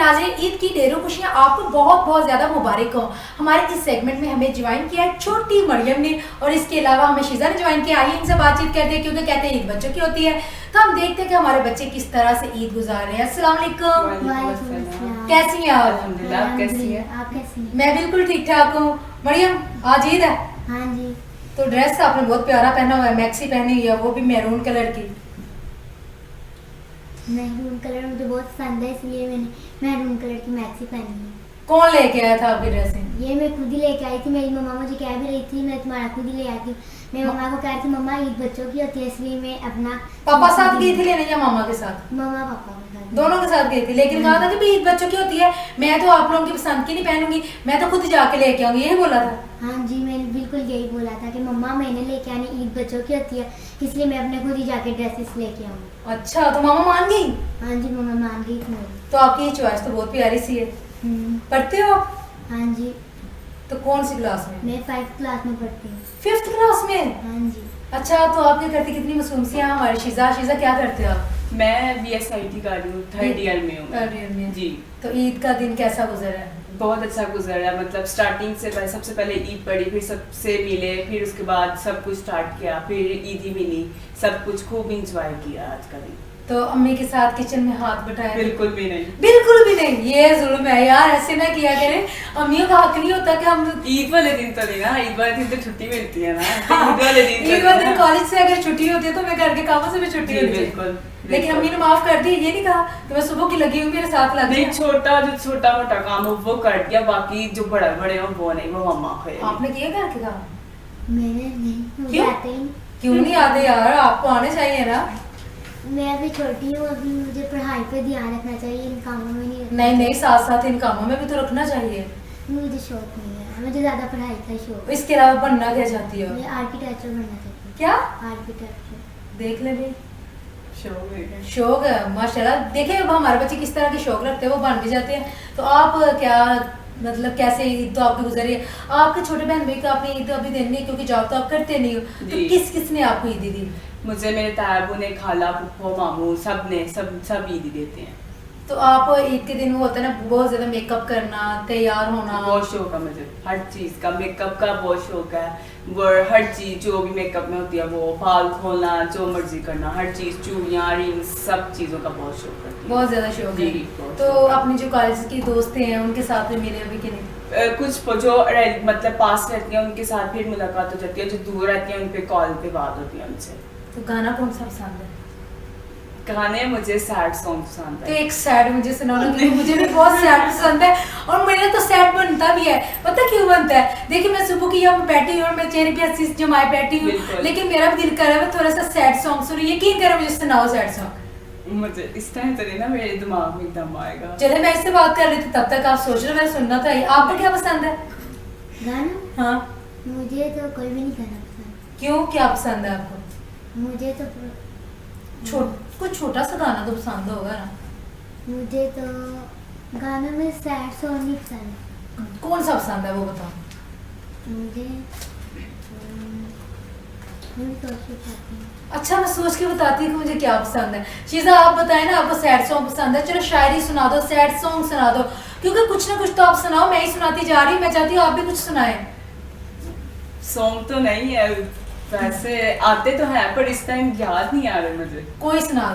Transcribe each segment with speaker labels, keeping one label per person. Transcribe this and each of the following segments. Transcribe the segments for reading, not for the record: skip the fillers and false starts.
Speaker 1: नाज़रीन, ईद की ढेरों खुशियाँ आपको बहुत बहुत ज़्यादा मुबारक हो। हमारे इस सेगमेंट में हमें ज्वाइन किया है छोटी मरियम ने और इसके अलावा हमें शीज़ा ने ज्वाइन किया। आइए इनसे बातचीत करते हैं क्योंकि कहते हैं ईद बच्चों की होती है, तो हम देखते हैं कि हमारे बच्चे किस तरह से ईद गुजार रहे हैं। अस्सलाम वालेकुम, कैसी हैं आप?
Speaker 2: अल्हम्दुलिल्लाह, आप कैसी हैं?
Speaker 3: आप कैसी हैं?
Speaker 1: मैं बिल्कुल ठीक ठाक हूँ। मरियम, आज ईद है
Speaker 3: हाँ जी।
Speaker 1: तो ड्रेस आपने बहुत प्यारा पहना हुआ है, मैक्सी पहनी हुई है, वो भी मैरून कलर की।
Speaker 3: मैरून कलर मुझे बहुत पसंद है, इसलिए मैंने मैरून कलर की मैक्सी पहनी है।
Speaker 1: कौन लेके आया था आपकी ड्रेसें?
Speaker 3: ये मैं खुद ही लेके आई थी, मेरी मम्मा मुझे कह भी रही थी मैं तुम्हारा खुद ही ले आई थी। मैं मम्मा को कह रही थी मम्मा ईद बच्चों की होती है, इसलिए मैं अपना
Speaker 1: पापा साथ गई थी लेने या मामा के साथ?
Speaker 3: मम्मा पापा के साथ।
Speaker 1: दोनों के साथ गई थी, लेकिन कहा था कि भाई ईद बच्चों की होती है, मैं तो आप लोगों की पसंद की नहीं पहनूंगी, मैं तो खुद जाके लेके आऊंगी, यही बोला था?
Speaker 3: हाँ जी, मैंने बिल्कुल यही बोला था कि मम्मा मैंने लेके आनी, ईद बच्चों की होती है, इसलिए मैं अपने खुद ही जाके ड्रेसेस लेके आऊँगी।
Speaker 1: अच्छा, तो मामा मान गई?
Speaker 3: हाँ जी, मम्मा मान गई थी मेरी।
Speaker 1: तो आपकी चॉइस तो बहुत प्यारी सी है। पढ़ते हो आप?
Speaker 3: हाँ जी,
Speaker 1: तो कौन सी क्लास में?
Speaker 3: मैं 5th क्लास में पढ़ती हूँ।
Speaker 1: 5th क्लास में?
Speaker 3: हाँ जी।
Speaker 1: अच्छा, तो आप क्या करते, कितनी मासूमियत हमारी शीज़ा क्या करते हो आप?
Speaker 2: मैं BSIT कर रही हूँ, 3rd ईयर में हूँ।
Speaker 1: 3rd ईयर में
Speaker 2: जी।
Speaker 1: तो ईद का दिन कैसा गुजरा है?
Speaker 2: बहुत अच्छा गुजरा, मतलब स्टार्टिंग से सबसे पहले ईद पड़ी, फिर सबसे मिले, फिर उसके बाद सब कुछ स्टार्ट किया, फिर ईदी मिली, सब कुछ खूब इंजॉय किया आज का दिन।
Speaker 1: तो अम्मी के साथ किचन में हाथ बटाया?
Speaker 2: बिल्कुल भी नहीं,
Speaker 1: बिल्कुल भी नहीं, ये जुल्म है यार, ऐसे ना किया करें। अम्मियों का हक नहीं होता कि हम
Speaker 2: ईद वाले दिन तो नहीं ना, ईद वाले दिन तो छुट्टी मिलती है ना, ईद वाले दिन
Speaker 1: ईद वाले दिन कॉलेज से अगर छुट्टी होती है तो मैं घर के कामों से भी छुट्टी होती है।
Speaker 2: बिल्कुल।
Speaker 1: लेकिन अम्मी ने माफ कर दी, ये नहीं कहा कि मैं सुबह की लगी हूँ मेरे साथ लग
Speaker 2: नहीं,
Speaker 1: जाए।
Speaker 2: छोटा मोटा काम हो वो कर दिया, बाकी जो बड़े बड़े हो वो नहीं, वो मम्मा को।
Speaker 1: आपने किया घर के काम?
Speaker 3: मैंने नहीं, मुझे
Speaker 1: क्यों?
Speaker 3: आते ही नहीं।
Speaker 1: क्यों नहीं आते यार, आपको आने चाहिए ना।
Speaker 3: मैं अभी छोटी हूँ, अभी मुझे पढ़ाई पे ध्यान रखना चाहिए, इन कामों में नहीं रखना
Speaker 1: नहीं
Speaker 3: चाहिए।
Speaker 1: साथ साथ इन कामों में भी तो रखना चाहिए।
Speaker 3: मुझे शौक नहीं है, मुझे ज़्यादा पढ़ाई का शौक है।
Speaker 1: इसके अलावा बनना क्या चाहती हो?
Speaker 3: मैं आर्किटेक्चर बनना चाहती हूँ।
Speaker 1: क्या?
Speaker 3: आर्किटेक्चर।
Speaker 1: देख ले भाई,
Speaker 2: शौक
Speaker 1: शौक है माशाल्लाह। देखिए अब हमारे बच्चे किस तरह के शौक रखते हैं, वो बन भी जाते हैं। तो आप क्या मतलब कैसे ईद तो आपकी गुजरी है? आपके छोटे बहन भाई को आपने ईद अभी देनी है क्योंकि जॉब तो आप करते नहीं हो, तो किसने आपको ईद दी?
Speaker 2: मुझे मेरे तायाबू ने, खाला, पुप्पो, मामू सब ईद देते हैं।
Speaker 1: तो आप ईद के दिन वो होता है ना बहुत ज्यादा मेकअप करना, तैयार होना?
Speaker 2: बहुत शौक है मुझे हर चीज का, मेकअप का बहुत शौक है, वो हर चीज जो भी मेकअप में होती है, वो बाल खोलना, जो मर्जी करना, हर चीज, चूड़ियाँ, रिंग्स, सब चीजों का बहुत शौक है।
Speaker 1: बहुत ज्यादा शौक है। तो अपनी जो कॉलेज की दोस्त हैं उनके साथ में मिले अभी कि नहीं?
Speaker 2: कुछ जो मतलब पास रहती है उनके साथ फिर मुलाकात हो जाती है, जो दूर रहती है उन पे कॉल पे बात होती है उनसे।
Speaker 1: तो गाना कौन सा पसंद है?
Speaker 2: गाने मुझे सैड सॉन्ग पसंद
Speaker 1: तो
Speaker 2: है।
Speaker 1: एक सैड मुझे सुनाओ ना, क्योंकि मुझे भी बहुत सैड पसंद है और मेरा तो सैड बनता भी है। पता क्यों बनता है? देखिए मैं सुबह की यहाँ बैठी हूँ और मैं चेहरे पे हंसी जमाए बैठी हूँ, लेकिन मेरा भी दिल कर रहा है थोड़ा सा सैड सॉन्ग सुनो। यकीन करो, मुझे सुनाओ सैड सॉन्ग।
Speaker 2: मुझे इस टाइम तो नहीं ना, मेरे दिमाग में एकदम आएगा।
Speaker 1: चले मैं इससे बात कर रही थी, तब तक आप सोच रहे, मैंने सुनना था। आपको क्या पसंद है
Speaker 3: गाना?
Speaker 1: हाँ,
Speaker 3: मुझे तो कोई भी नहीं गाना पसंद।
Speaker 1: क्यों, क्या पसंद है आपको?
Speaker 3: मुझे तो
Speaker 1: कुछ छोटा सा गाना तो पसंद होगा ना?
Speaker 3: मुझे तो गाना में सैड सॉन्ग नहीं पसंद।
Speaker 1: कौन सा पसंद है वो बताओ?
Speaker 3: मुझे मैं सोच के बताती हूँ।
Speaker 1: अच्छा, मैं सोच के बताती हूँ कि मुझे क्या पसंद है। शीज़ा आप बताएं ना, आपको सैड सॉन्ग पसंद है, चलो शायरी सुना दो, सैड सॉन्ग सुना दो, क्योंकि कुछ ना कुछ तो आप सुनाओ। मैं ही सुनाती जा रही हूँ, मैं चाहती हूँ आप भी कुछ सुनाएं।
Speaker 2: सॉन्ग तो नहीं है वैसे, आते तो हैं पर इस टाइम याद नहीं आ रहे मुझे।
Speaker 1: कोई सुना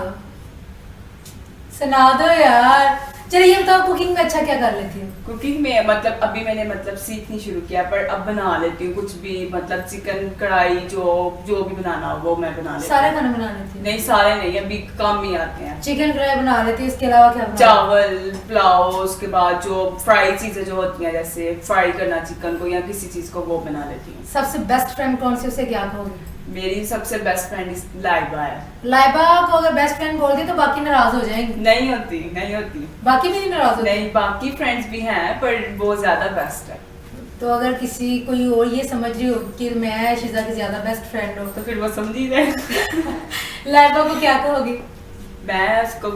Speaker 1: दो यार। चलिए ये बताओ, कुकिंग में अच्छा क्या कर लेती हूँ?
Speaker 2: कुकिंग में मतलब अभी मैंने मतलब सीखनी शुरू किया, पर अब बना लेती हूँ कुछ भी, मतलब चिकन कढ़ाई जो भी बनाना हो वो मैं बना लेती हूँ।
Speaker 1: सारे खाने बना लेती हूँ?
Speaker 2: नहीं सारे नहीं, अभी कम ही आते हैं।
Speaker 1: चिकन कढ़ाई बना लेती हूँ, इसके अलावा क्या बना?
Speaker 2: चावल, पुलाव, उसके बाद जो फ्राई चीजें जो होती हैं, जैसे फ्राई करना चिकन को या किसी चीज को, वो बना लेती हूँ।
Speaker 1: सबसे बेस्ट फ्रेंड कौन सी, उसे क्या कहोगे?
Speaker 2: मेरी सबसे बेस्ट फ्रेंड लाइबा है।
Speaker 1: लाइबा को अगर बेस्ट फ्रेंड बोल दी तो बाकी नाराज हो जाएंगे?
Speaker 2: नहीं होती।
Speaker 1: बाकी भी नहीं नाराज होते?
Speaker 2: नहीं, बाकी फ्रेंड्स भी हैं पर वो ज्यादा बेस्ट है।
Speaker 1: तो अगर किसी कोई और ये समझ रही हो कि मैं शीज़ा की ज्यादा बेस्ट फ्रेंड हूँ
Speaker 2: तो फिर वो समझ ही रहे।
Speaker 1: लाइबा को क्या कहोगी?
Speaker 2: मैं उसको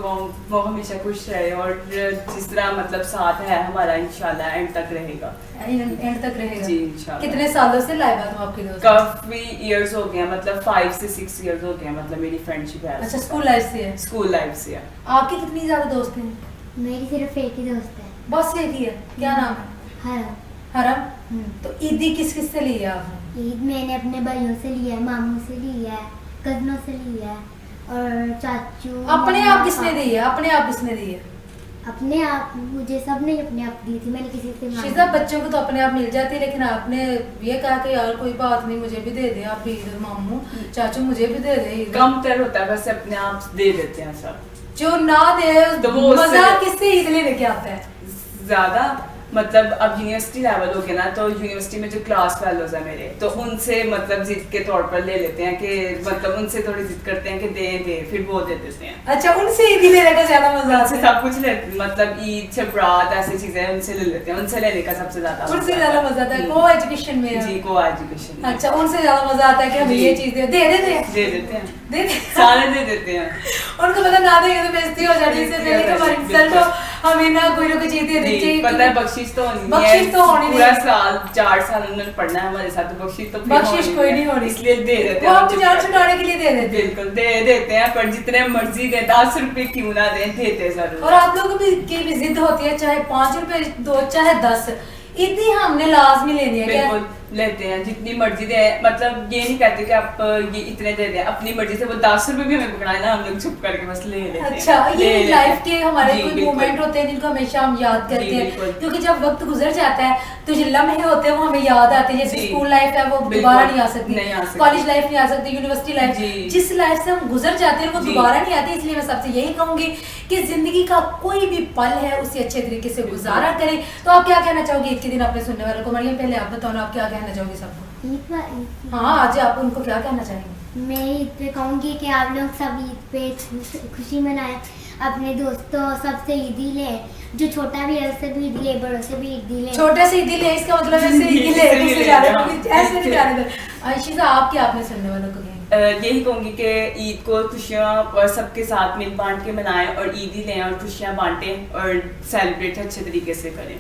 Speaker 2: वो हमेशा खुश रहे और जिस तरह मतलब साथ है हमारा, इंशाल्लाह एंड तक रहेगा।
Speaker 1: एंड तक रहेगा
Speaker 2: जी इंशाल्लाह।
Speaker 1: कितने सालों से लाइबा तुम आपकी दोस्त?
Speaker 2: काफी इयर्स हो गए, मतलब 5 से 6 इयर्स हो गए, मतलब मेरी फ्रेंडशिप है।
Speaker 1: अच्छा, स्कूल लाइफ से है?
Speaker 2: स्कूल लाइफ से है।
Speaker 1: आपकी कितनी ज्यादा दोस्त हैं?
Speaker 3: मेरी सिर्फ एक ही दोस्त है,
Speaker 1: बस एक ही है, क्या नाम है?
Speaker 3: हर
Speaker 1: हरम। तो ईदी किस किस से ली है आपने?
Speaker 3: ईद मैंने अपने भाइयों से लिया है, मामू से लिया है, कजनों से लिया है और चाचू।
Speaker 1: अपने आप किसने दी है? अपने आप किसने दी है?
Speaker 3: अपने आप मुझे सब ने अपने आप दी थी, मैंने किसी से मांगी
Speaker 1: शीजा,
Speaker 3: नहीं।
Speaker 1: बच्चों को तो अपने आप मिल जाती है, लेकिन आपने ये कहा कि यार कोई बात नहीं, मुझे भी दे दे आप भी, इधर मामू चाचू मुझे भी दे दे ईद।
Speaker 2: कम तर होता है, वैसे अपने आप दे देते हैं सब।
Speaker 1: जो ना दे
Speaker 2: तो वो
Speaker 1: मजा
Speaker 2: उससे-
Speaker 1: किससे ईद लेने के आता है?
Speaker 2: ज्यादा मतलब अब यूनिवर्सिटी लेवल हो गया ना, तो यूनिवर्सिटी में जो क्लास फेलोज है मेरे, तो उनसे मतलब जिद के तौर पर ले लेते हैं कि मतलब उनसे थोड़ी जिद करते हैं कि दे फिर वो दे देते हैं।
Speaker 1: अच्छा, उनसे ईद लेने का ज्यादा मजा आता
Speaker 2: उनसे
Speaker 1: है?
Speaker 2: सब कुछ लेते मतलब ईद छपरात ऐसी चीजें उनसे ले लेते हैं, उनसे लेने का सबसे ज्यादा
Speaker 1: उनसे ज्यादा मजा आता है। को एजुकेशन में है।
Speaker 2: जी, को एजुकेशन।
Speaker 1: अच्छा, उनसे ज्यादा मजा आता है कि हमें
Speaker 2: जी।
Speaker 1: ये चीज दे देते हैं।
Speaker 2: दे देते हैं,
Speaker 1: दे दे
Speaker 2: सारे दे देते हैं।
Speaker 1: उनको पता ना देंगे तो बेइज्जती हो जाती है, इससे पहले कि हमारी इंसल्ट हो, हमें ना कोई ना कोई चीज दे देनी
Speaker 2: जी,
Speaker 1: चाहिए।
Speaker 2: पता है बख्शिश तो होनी
Speaker 1: बख्शिश तो होनी
Speaker 2: पूरा
Speaker 1: नहीं।
Speaker 2: साल 4 साल उन्होंने पढ़ना है हमारे साथ, तो बख्शिश तो फिर
Speaker 1: बख्शिश
Speaker 2: होनी
Speaker 1: कोई नहीं होनी,
Speaker 2: इसलिए दे देते
Speaker 1: वो
Speaker 2: हैं।
Speaker 1: आपको जान छुड़ाने के लिए दे देते हैं।
Speaker 2: बिल्कुल दे देते हैं, पर जितने मर्जी दे, 10 रुपए क्यों ना दें, देते जरूर।
Speaker 1: और आप लोगों की भी जिद होती है, चाहे 5 रुपए दो चाहे 10, इतनी हमने लाजमी लेनी है क्या?
Speaker 2: बिल्कुल लेते हैं, जितनी मर्जी दे, मतलब ये नहीं कहते कि आप ये इतने दे दें, अपनी मर्जी से वो 10 रुपए भी हमें पकड़ाए ना, हम लोग चुप करके बस ले लेते हैं।
Speaker 1: अच्छा,
Speaker 2: ले
Speaker 1: ये
Speaker 2: लेते
Speaker 1: लाइफ
Speaker 2: हैं।
Speaker 1: के हमारे
Speaker 2: जी,
Speaker 1: कोई
Speaker 2: बिल्कुल।
Speaker 1: मोमेंट होते हैं जिनको हमेशा हम याद करते
Speaker 2: जी,
Speaker 1: हैं,
Speaker 2: बिल्कुल।
Speaker 1: क्योंकि जब वक्त गुजर जाता है तो जो लम्हे होते हैं वो हमें याद आते हैं। जैसे
Speaker 2: जी।
Speaker 1: स्कूल लाइफ है वो
Speaker 2: बिल्कुल,
Speaker 1: दोबारा नहीं आ सकती,
Speaker 2: नहीं आ सकती।
Speaker 1: कॉलेज लाइफ नहीं आ सकती, यूनिवर्सिटी लाइफ,
Speaker 2: जी।
Speaker 1: जिस लाइफ से हम गुजर जाते हैं वो
Speaker 2: जी।
Speaker 1: दोबारा नहीं आती। इसलिए मैं सबसे यही कहूंगी कि जिंदगी का कोई भी पल है उसे अच्छे तरीके से गुजारा करें। तो आप क्या कहना चाहोगे ईद के दिन अपने सुनने वालों को? मरियम, पहले आप बताओ ना, आप क्या कहना चाहोगे सबको?
Speaker 3: ईद
Speaker 1: हाँ, आज आप उनको क्या कहना चाहेंगे?
Speaker 3: मैं ईद पे कहूँगी कि आप लोग सब ईद पे खुशी मनाएं, अपने दोस्तों सबसे ईदी लें, जो छोटा भी है उससे भी ईदी ले, बड़ों से भी ईदी ले।
Speaker 1: छोटे से ईदी ले, इसका मतलब ऐसे ईदी ले, उससे ज्यादा ऐसे नहीं जाने दो। आयशिजा, आप क्या अपने सुनने वालों को कहेंगे?
Speaker 2: यही कहूंगी कि ईद को खुशियाँ और सबके साथ मिल बांट के मनाएं और ईदी लें और खुशियाँ बांटें और सेलिब्रेट अच्छे तरीके से करें।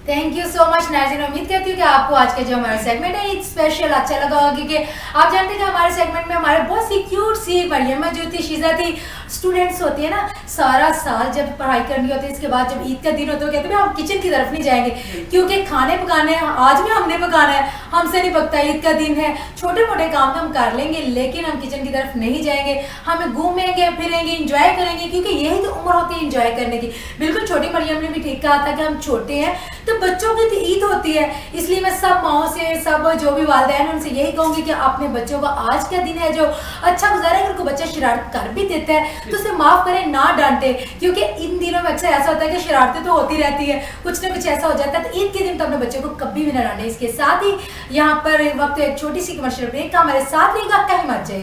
Speaker 1: थैंक यू सो मच नाज़रीन, उम्मीद करती हूँ कि आपको आज का जो हमारा सेगमेंट है ईद स्पेशल अच्छा लगा होगा, क्योंकि आप जानते हैं कि हमारे सेगमेंट में हमारे बहुत सी क्यूट सी मरियम जो थी, शीजा थी, स्टूडेंट्स होती है ना, सारा साल जब पढ़ाई करनी होती है, इसके बाद जब ईद का दिन होता है कहते हैं हम किचन की तरफ नहीं जाएंगे, क्योंकि खाने पकाने आज भी हमने पकाना है, हमसे नहीं पकता, ईद का दिन है, छोटे मोटे काम तो हम कर लेंगे लेकिन हम किचन की तरफ नहीं जाएंगे, हम घूमेंगे फिरेंगे, इंजॉय करेंगे, क्योंकि यही तो उम्र होती है इंजॉय करने की। बिल्कुल छोटी मरियम ने भी ठीक कहा था कि हम छोटे हैं तो बच्चों की ईद होती है, इसलिए मैं सब माओ से, सब जो भी वालिदैन उनसे यही कहूंगी कि अपने बच्चों का आज का दिन है जो अच्छा गुजारे, अगर कोई बच्चा शरारत कर भी देता है तो उसे माफ करें, ना डांटे, क्योंकि इन दिनों में अक्सर ऐसा होता है कि शरारतें तो होती रहती है, कुछ ना कुछ ऐसा हो जाता है, तो ईद के दिन तो अपने बच्चों को कभी भी ना डांटे। इसके साथ ही यहाँ पर वक्त एक छोटी सी कमर्शियल ब्रेक का, हमारे साथ रहेगा, कहीं मत जाइए।